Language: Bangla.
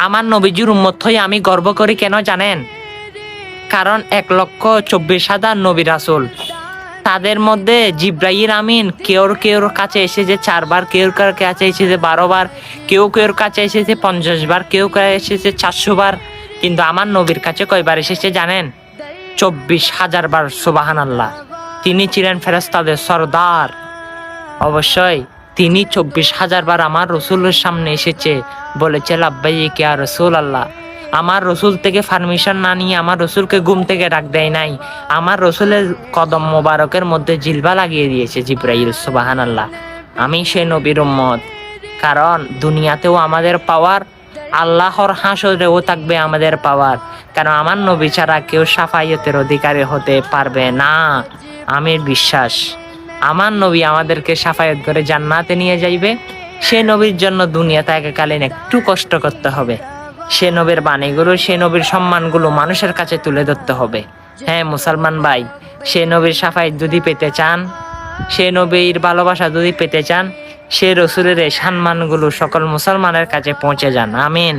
আমার নবীজির উম্মত হয়ে আমি গর্ব করি কেন জানেন? কারণ 1,24,000 নবী রাসূল, তাদের মধ্যে জিব্রাইল আমিন কেউর কাছে এসেছে 4 বার, কেউর কাছে এসেছে 12 বার, কেউর কাছে এসেছে 50 বার, কেউ এসেছে 400 বার। কিন্তু আমার নবীর কাছে কয়বার এসেছে জানেন? 24,000 বার। সুবহানাল্লাহ। তিনি ছিলেন ফেরেশতাদের সরদার। অবশ্যই তিনি 24,000 বার আমার রসুলের সামনে এসেছে, বলেছে লাব্বাইক ইয়া রাসূলুল্লাহ। আমার রসুল থেকে পারমিশন না নিয়ে আমার রসুলকে ঘুম থেকে ডাক দেয় নাই, আমার রসুলের কদম মোবারকের মধ্যে জিলবা লাগিয়ে দিয়েছে জিব্রাইল। সুবহানাল্লাহ। আমি সেই নবীর উম্মত, কারণ দুনিয়াতেও আমাদের পাওয়ার, আল্লাহর হাসরেও থাকবে আমাদের পাওয়ার। কারণ আমার নবী ছাড়া কেউ শাফায়াতের অধিকারী হতে পারবে না। আমি বিশ্বাস আমার নবী আমাদেরকে শাফায়াত করে জান্নাতে নিয়ে যাইবে। সে নবীর জন্য দুনিয়াতে একাকালীন একটু কষ্ট করতে হবে। সে নবীর বাণীগুলো, সে নবীর সম্মানগুলো মানুষের কাছে তুলে ধরতে হবে। হ্যাঁ মুসলমান ভাই, সে নবীর শাফায়াত যদি পেতে চান, সে নবীর ভালোবাসা যদি পেতে চান, সে রসুলের এই সম্মানগুলো সকল মুসলমানের কাছে পৌঁছে যান। আমিন।